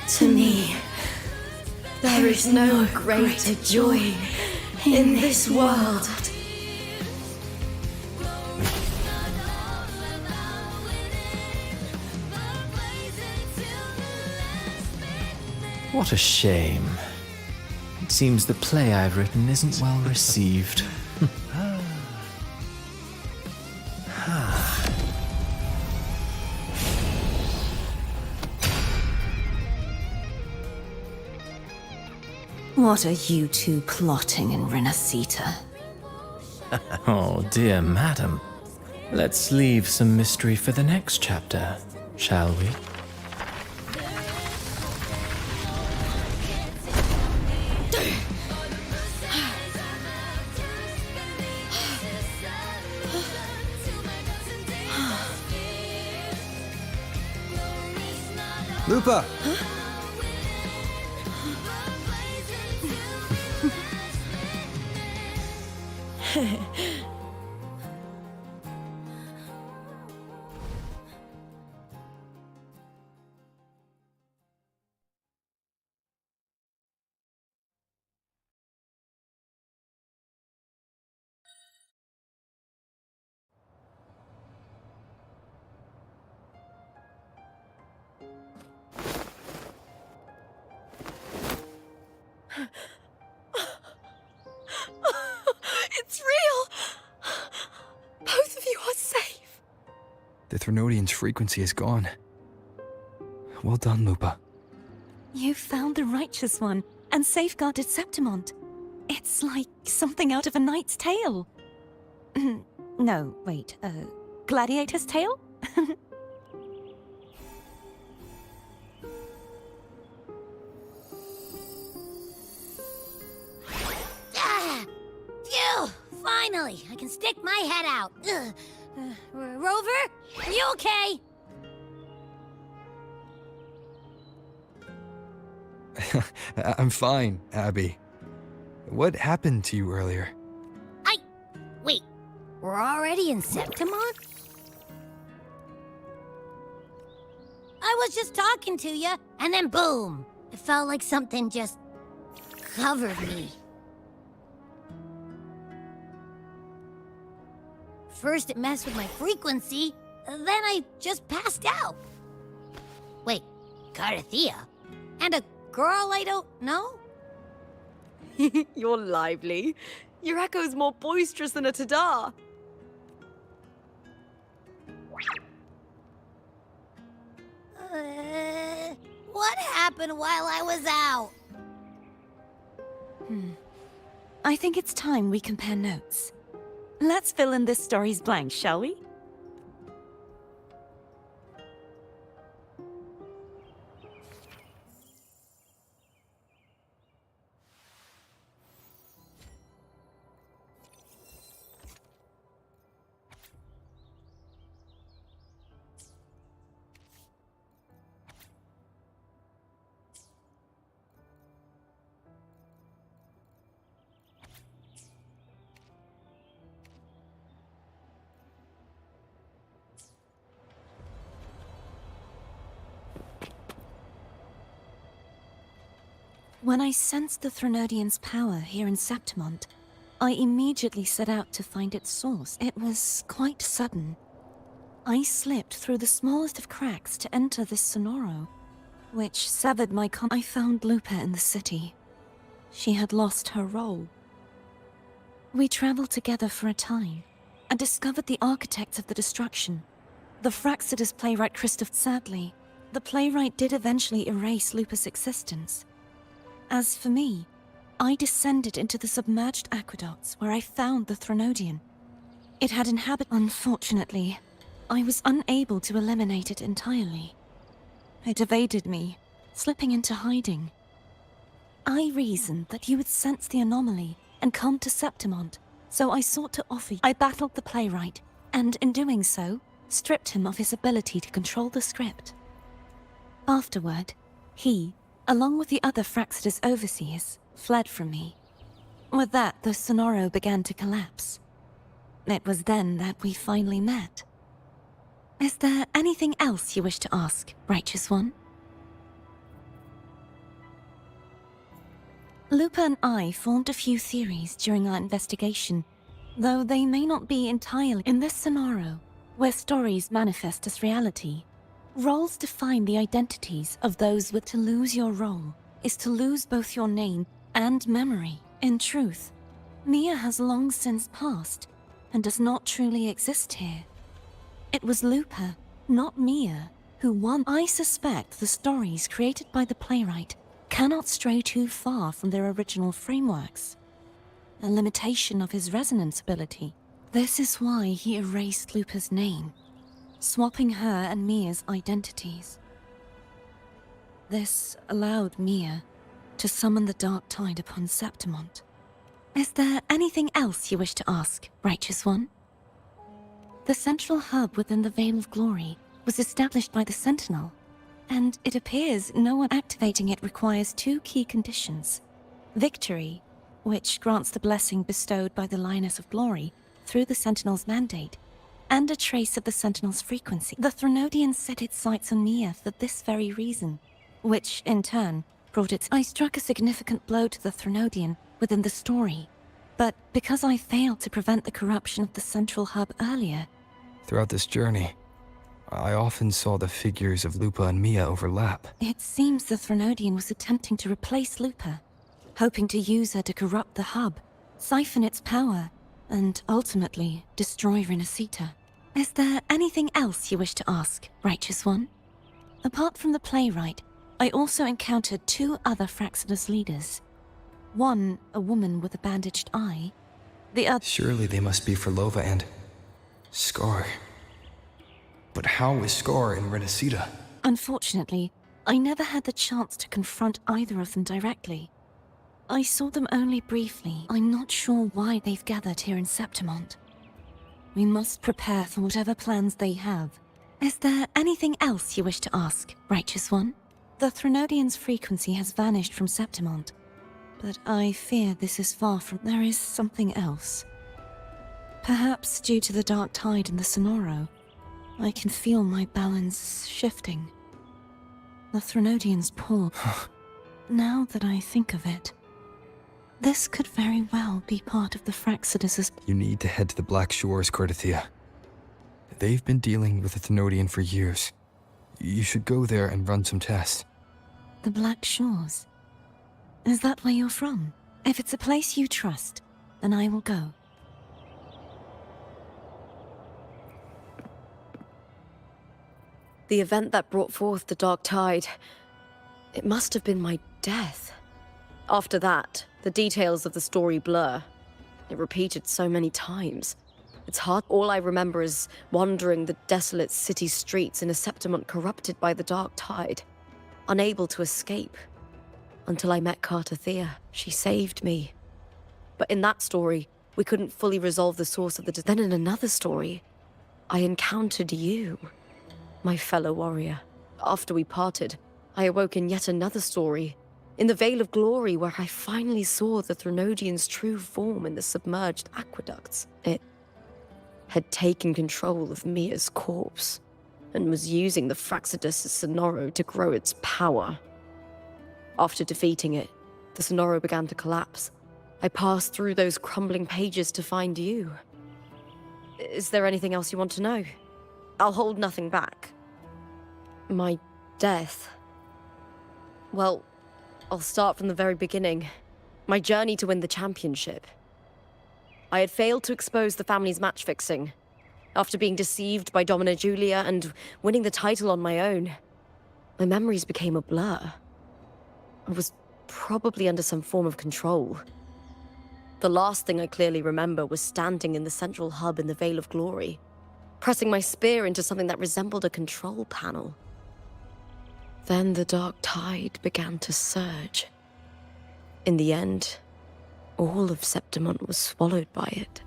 To me, there is no greater joy in this world. What a shame. It seems the play I've written isn't well received. What are you two plotting in Renacita? Oh, dear madam. Let's leave some mystery for the next chapter, shall we? Lupa! The Threnodian's frequency is gone. Well done, Lupa. You found the righteous one and safeguarded Septimont. It's like something out of a knight's tale. No, wait, gladiator's tale? Ah! Phew! Finally, I can stick my head out. Ugh. Rover, are you okay? I'm fine, Abby. What happened to you earlier? Wait, we're already in Septimont? I was just talking to you, and then boom! It felt like something just covered me. First it messed with my frequency, then I just passed out. Wait, Carthea? And a girl I don't know? You're lively. Your echo's more boisterous than a Tadar. What happened while I was out? I think it's time we compare notes. Let's fill in this story's blanks, shall we? When I sensed the Threnodian's power here in Septimont, I immediately set out to find its source. It was quite sudden. I slipped through the smallest of cracks to enter this Sonoro, which severed my I found Lupa in the city. She had lost her role. We traveled together for a time, and discovered the architects of the destruction, the Fraxidus playwright Christoph. Sadly, the playwright did eventually erase Lupa's existence. As for me, I descended into the submerged aqueducts where I found the Threnodian. It had inhabited. Unfortunately, I was unable to eliminate it entirely. It evaded me, slipping into hiding. I reasoned that you would sense the anomaly and come to Septimont, so I sought to offer you. I battled the playwright, and in doing so, stripped him of his ability to control the script. Afterward, he, along with the other Fraxidus overseers, fled from me. With that, the Sonoro began to collapse. It was then that we finally met. Is there anything else you wish to ask, Righteous One? Lupa and I formed a few theories during our investigation, though they may not be entirely in this Sonoro, where stories manifest as reality. Roles define the identities of those with. To lose your role is to lose both your name and memory. In truth, Mia has long since passed and does not truly exist here. It was Lupa, not Mia, who won. I suspect the stories created by the playwright cannot stray too far from their original frameworks, a limitation of his resonance ability. This is why he erased Lupa's name, swapping her and Mia's identities. This allowed Mia to summon the Dark Tide upon Septimont. Is there anything else you wish to ask, Righteous One? The central hub within the Veil of Glory was established by the Sentinel, and it appears no one activating it requires two key conditions. Victory, which grants the blessing bestowed by the Lioness of Glory through the Sentinel's mandate, and a trace of the Sentinel's frequency. The Threnodian set its sights on Mia for this very reason, which, in turn, brought its. I struck a significant blow to the Threnodian within the story, but because I failed to prevent the corruption of the central hub earlier. Throughout this journey, I often saw the figures of Lupa and Mia overlap. It seems the Threnodian was attempting to replace Lupa, hoping to use her to corrupt the hub, siphon its power, and ultimately destroy Renacita. Is there anything else you wish to ask, Righteous One? Apart from the playwright, I also encountered 2 other Fraxidus leaders. One, a woman with a bandaged eye. The other... Surely they must be Forlova and... Scar. But how is Scar in Renacida? Unfortunately, I never had the chance to confront either of them directly. I saw them only briefly. I'm not sure why they've gathered here in Septimont. We must prepare for whatever plans they have. Is there anything else you wish to ask, Righteous One? The Threnodian's frequency has vanished from Septimont, but I fear this is far from... There is something else. Perhaps due to the dark tide in the Sonoro, I can feel my balance shifting. The Threnodian's pull. Now that I think of it, this could very well be part of the Fraxidus'... You need to head to the Black Shores, Cardathia. They've been dealing with the Thenodian for years. You should go there and run some tests. The Black Shores? Is that where you're from? If it's a place you trust, then I will go. The event that brought forth the Dark Tide, it must have been my death. After that, the details of the story blur. It repeated so many times. It's hard. All I remember is wandering the desolate city streets in a Septimont corrupted by the Dark Tide, unable to escape. Until I met Cardathia. She saved me. But in that story, we couldn't fully resolve the source of the... Then in another story, I encountered you, my fellow warrior. After we parted, I awoke in yet another story, in the Vale of Glory, where I finally saw the Threnodian's true form in the submerged aqueducts. It had taken control of Mia's corpse, and was using the Fraxidus' Sonoro to grow its power. After defeating it, the Sonoro began to collapse. I passed through those crumbling pages to find you. Is there anything else you want to know? I'll hold nothing back. My death. Well, I'll start from the very beginning. My journey to win the championship. I had failed to expose the family's match-fixing. After being deceived by Domina Julia and winning the title on my own, my memories became a blur. I was probably under some form of control. The last thing I clearly remember was standing in the central hub in the Vale of Glory, pressing my spear into something that resembled a control panel. Then the Dark Tide began to surge. In the end, all of Septimont was swallowed by it.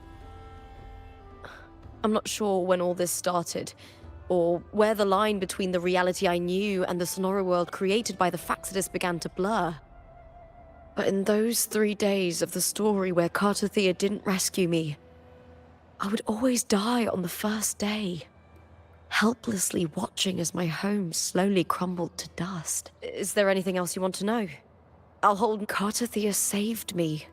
I'm not sure when all this started, or where the line between the reality I knew and the Sonoro world created by the Fraxidus began to blur. But in those 3 days of the story where Cardathia didn't rescue me, I would always die on the first day, helplessly watching as my home slowly crumbled to dust. Is there anything else you want to know? I'll hold... Cardathia saved me.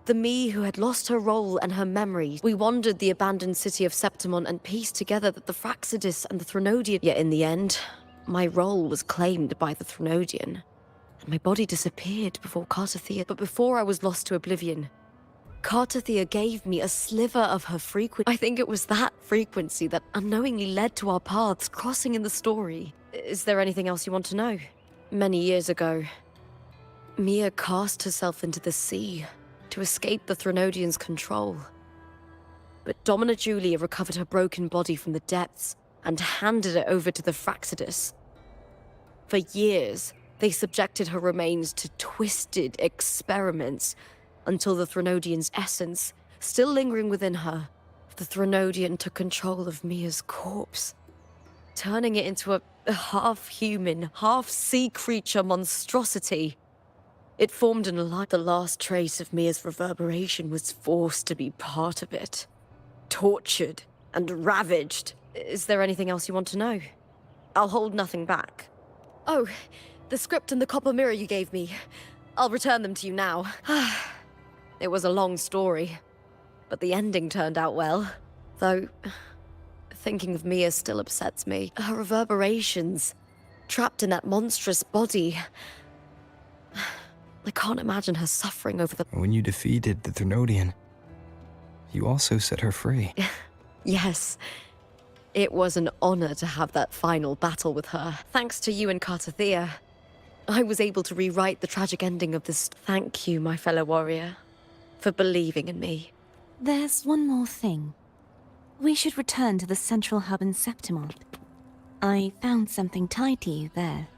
The me who had lost her role and her memory. We wandered the abandoned city of Septimont and pieced together that the Fraxidus and the Threnodian... Yet in the end, my role was claimed by the Threnodian, and my body disappeared before Cardathia. But before I was lost to oblivion, Cardathia gave me a sliver of her frequency. I think it was that frequency that unknowingly led to our paths crossing in the story. Is there anything else you want to know? Many years ago, Mia cast herself into the sea to escape the Threnodian's control. But Domina Julia recovered her broken body from the depths and handed it over to the Fraxidus. For years, they subjected her remains to twisted experiments until the Threnodian's essence, still lingering within her, the Threnodian took control of Mia's corpse, turning it into a half-human, half-sea creature monstrosity. It formed an alliance. The last trace of Mia's reverberation was forced to be part of it. Tortured and ravaged. Is there anything else you want to know? I'll hold nothing back. Oh, the script and the copper mirror you gave me. I'll return them to you now. It was a long story, but the ending turned out well. Though, thinking of Mia still upsets me. Her reverberations, trapped in that monstrous body. I can't imagine her suffering over the... When you defeated the Threnodian, you also set her free. Yes. It was an honor to have that final battle with her. Thanks to you and Cartathea, I was able to rewrite the tragic ending of this. Thank you, my fellow warrior, for believing in me. There's one more thing. We should return to the central hub in Septimont. I found something tied to you there.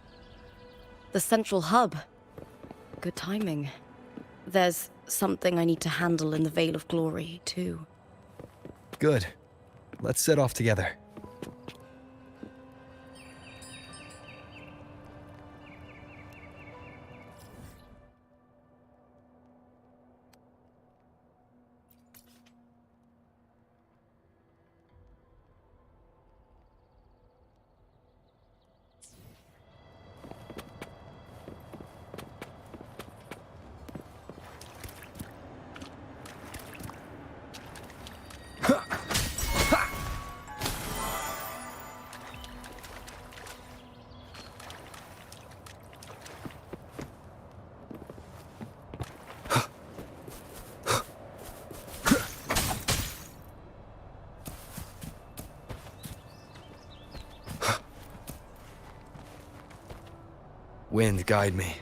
The central hub. Good timing. There's something I need to handle in the Veil of Glory, too. Good. Let's set off together. Wind, guide me.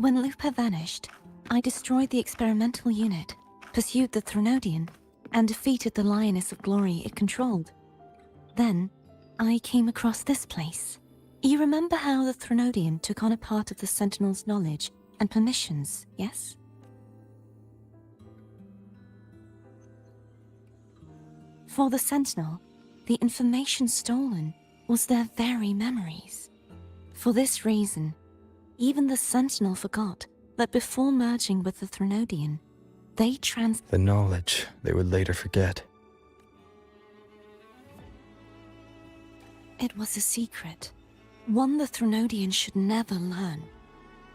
When Lupa vanished, I destroyed the experimental unit, pursued the Threnodian, and defeated the Lioness of Glory it controlled. Then, I came across this place. You remember how the Threnodian took on a part of the Sentinel's knowledge and permissions, yes? For the Sentinel, the information stolen was their very memories. For this reason, even the Sentinel forgot that before merging with the Threnodian, they the knowledge they would later forget. It was a secret, one the Threnodian should never learn.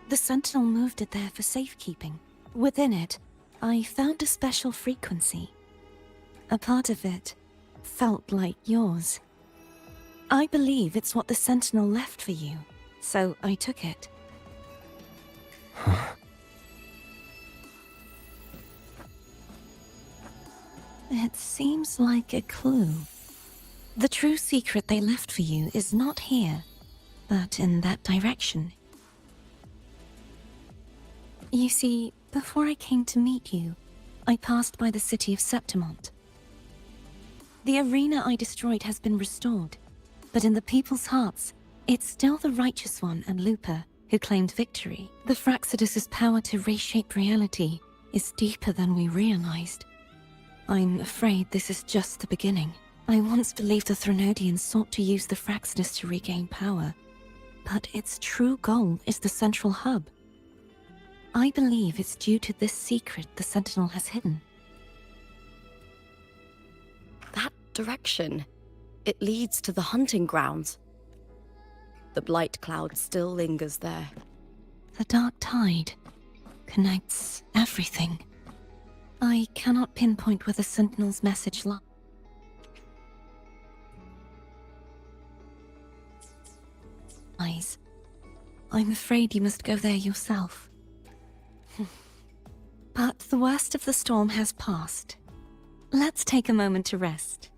The Sentinel moved it there for safekeeping. Within it, I found a special frequency. A part of it felt like yours. I believe it's what the Sentinel left for you, so I took it. It seems like a clue. The true secret they left for you is not here, but in that direction. You see, before I came to meet you, I passed by the city of Septimont. The arena I destroyed has been restored, but in the people's hearts, it's still the Righteous One and Lupa who claimed victory. The Fraxidus' power to reshape reality is deeper than we realized. I'm afraid this is just the beginning. I once believed the Threnodians sought to use the Fraxidus to regain power, but its true goal is the central hub. I believe it's due to this secret the Sentinel has hidden. That direction, it leads to the hunting grounds. The Blight Cloud still lingers there. The Dark Tide connects everything. I cannot pinpoint where the Sentinel's message lies. I'm afraid you must go there yourself. But the worst of the storm has passed. Let's take a moment to rest.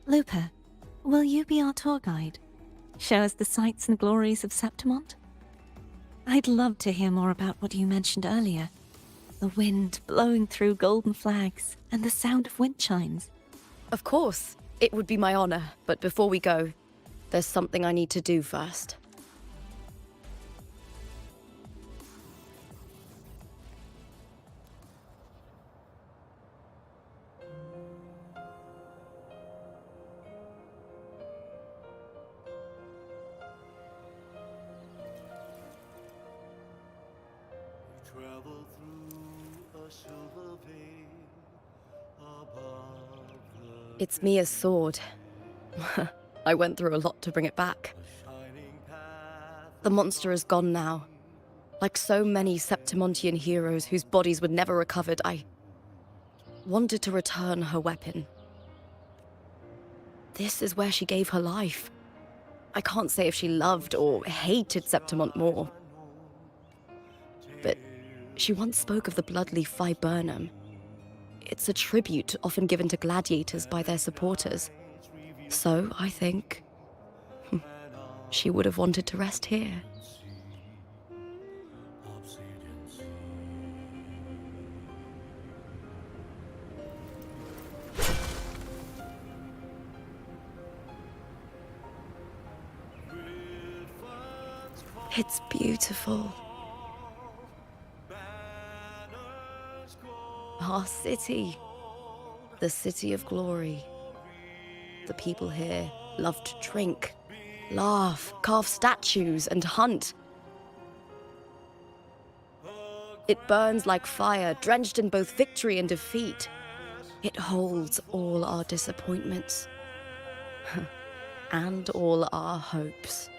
Lupa, will you be our tour guide? Show us the sights and glories of Septimont? I'd love to hear more about what you mentioned earlier. The wind blowing through golden flags and the sound of wind chimes. Of course, it would be my honor, but before we go, there's something I need to do first. It's Mia's sword. I went through a lot to bring it back. The monster is gone now. Like so many Septimontian heroes whose bodies were never recovered, I wanted to return her weapon. This is where she gave her life. I can't say if she loved or hated Septimont more. But she once spoke of the bloodleaf viburnum. It's a tribute often given to gladiators by their supporters. So, I think, she would have wanted to rest here. It's beautiful. Our city. The city of glory. The people here love to drink, laugh, carve statues, and hunt. It burns like fire, drenched in both victory and defeat. It holds all our disappointments. And all our hopes.